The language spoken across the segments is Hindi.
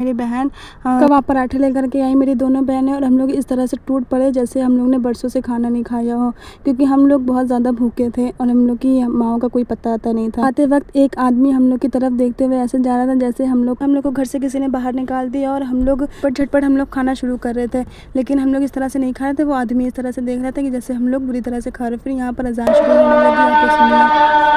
मेरी बहन कबाब पराठे लेकर के आई। मेरी दोनों बहनें और हम लोग इस तरह से टूट पड़े जैसे हम लोग ने बरसों से खाना नहीं खाया हो, क्योंकि हम लोग बहुत ज़्यादा भूखे थे और हम लोग की माँओं का कोई पता आता नहीं था। आते वक्त एक आदमी हम लोग की तरफ देखते हुए ऐसे जा रहा था जैसे हम लोग को घर से किसी ने बाहर निकाल दिया और हम लोग झटपट हम लोग खाना शुरू कर रहे थे, लेकिन हम लोग इस तरह से नहीं खा रहे थे। वो आदमी इस तरह से देख रहा था कि जैसे हम लोग बुरी तरह से खा रहे। फिर यहाँ पर अजान शुरू होने लगी।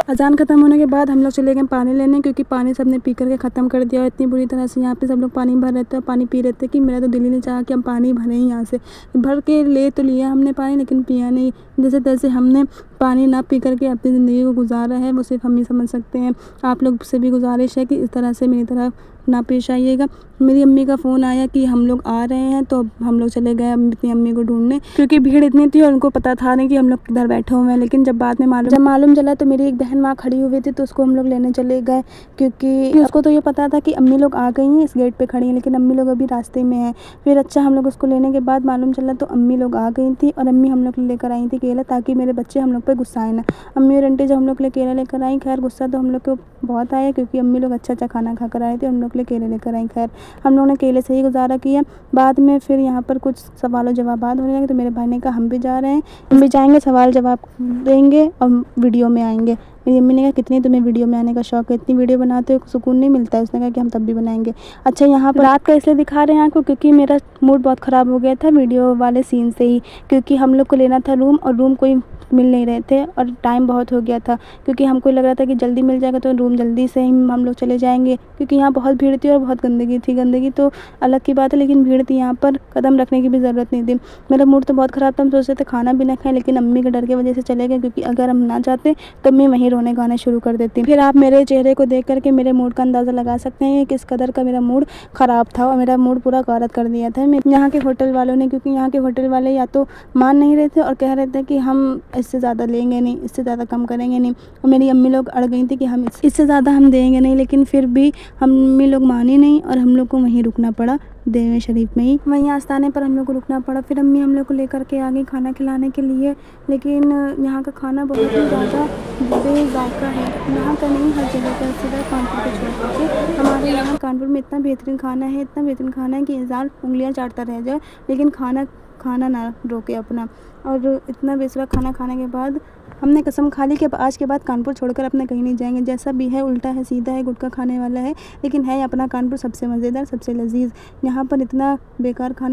अजान ख़त्म होने के बाद हम लोग चले गए पानी लेने, क्योंकि पानी सबने पी करके ख़त्म कर दिया और इतनी बुरी तरह से यहाँ पे सब लोग पानी भर रहे थे और पानी पी रहे थे कि मेरा तो दिल ही नहीं चाहा कि हम पानी भरें ही। यहाँ से भर के ले तो लिया हमने पानी, लेकिन पिया नहीं। जैसे तैसे हमने पानी ना पी करके अपनी ज़िंदगी को गुजारा है, वो सिर्फ हम ही समझ सकते हैं। आप लोग से भी गुजारिश है कि इस तरह से मेरी तरह ना पेश आइएगा। मेरी अम्मी का फ़ोन आया कि हम लोग आ रहे हैं, तो हम लोग चले गए अपनी अम्मी को ढूंढने, क्योंकि भीड़ इतनी थी और उनको पता था नहीं कि हम लोग किधर बैठे हुए हैं। लेकिन जब बाद में मालूम चला तो मेरी एक बहन वहाँ खड़ी हुई थी, तो उसको हम लोग लेने चले गए, क्योंकि उसको तो ये पता था कि अम्मी लोग आ गई हैं, इस गेट पे खड़ी हैं, लेकिन अम्मी लोग अभी रास्ते में हैं। फिर अच्छा हम लोग उसको लेने के बाद मालूम चला तो अम्मी लोग आ गई थी और अम्मी हम लोग लेकर आई थी केला, ताकि मेरे बच्चे हम लोग पे गुस्सा आए ना। अम्मी और आंटी जब हम लोग के लिए केला लेकर आई, खैर गुस्सा तो हम लोग को बहुत आया, क्योंकि अम्मी लोग अच्छा खाना खा कर आए थे, हम लोग के लिए केले लेकर आई। खैर हम लोग ने केले से ही गुजारा किया। बाद में फिर यहाँ पर कुछ सवाल जवाब होने लगे, तो मेरे भाई ने कहा हम भी जा रहे हैं, हम भी जाएंगे, सवाल जवाब देंगे और वीडियो में आएंगे। मेरी अम्मी ने कहा कितनी तुम्हें वीडियो में आने का शौक है, इतनी वीडियो बनाते हो सुकून नहीं मिलता है। उसने कहा कि हम तब भी बनाएंगे। अच्छा यहाँ पर रात का इसलिए दिखा रहे हैं आपको, क्योंकि मेरा मूड बहुत ख़राब हो गया था वीडियो वाले सीन से ही, क्योंकि हम लोग को लेना था रूम और रूम कोई मिल नहीं रहे थे और टाइम बहुत हो गया था, क्योंकि हमको लग रहा था कि जल्दी मिल जाएगा तो रूम जल्दी से ही हम लोग चले जाएंगे, क्योंकि यहाँ बहुत भीड़ थी और बहुत गंदगी थी। गंदगी तो अलग की बात है, लेकिन भीड़ थी, यहाँ पर कदम रखने की भी ज़रूरत नहीं थी। मेरा मूड तो बहुत ख़राब था, हम सोच रहे थे खाना भी ना खाएं, लेकिन अम्मी के डर की वजह से चले गए, क्योंकि अगर हम ना जाते तो अम्मी वहीं रोने गाने शुरू कर देती। फिर आप मेरे चेहरे को देख करके मेरे मूड का अंदाज़ा लगा सकते हैं किस कदर का मेरा मूड ख़राब था, और मेरा मूड पूरा गारत कर दिया था यहाँ के होटल वालों ने, क्योंकि यहाँ के होटल वाले या तो मान नहीं रहे थे और कह रहे थे कि हम इससे ज़्यादा लेंगे नहीं, इससे ज़्यादा कम करेंगे नहीं, और मेरी अम्मी लोग अड़ गई थी कि हम इससे ज़्यादा हम देंगे नहीं, लेकिन फिर भी अम्मी लोग मानी नहीं और हम लोग को वहीं रुकना पड़ा, देवे शरीफ में ही, वहीं आस्थाने पर हम लोग को रुकना पड़ा। फिर अम्मी हम लोग को लेकर के आ गई खाना खिलाने के लिए, लेकिन यहाँ का खाना बहुत ही ज़्यादा बेज़ायका है। यहाँ का नहीं, हर जगह का, सीधा कानपुर को छोड़ के हमारे यहाँ कानपुर में इतना बेहतरीन खाना है, इतना बेहतरीन खाना है कि इंसान उंगलियाँ चाटता रह जाए, लेकिन खाना ना रोके अपना। और इतना बेसुरा खाना खाने के बाद हमने कसम खा ली कि अब आज के बाद कानपुर छोड़कर अपना कहीं नहीं जाएंगे। जैसा भी है, उल्टा है, सीधा है, गुटखा खाने वाला है, लेकिन है अपना कानपुर सबसे मज़ेदार, सबसे लजीज। यहाँ पर इतना बेकार खाना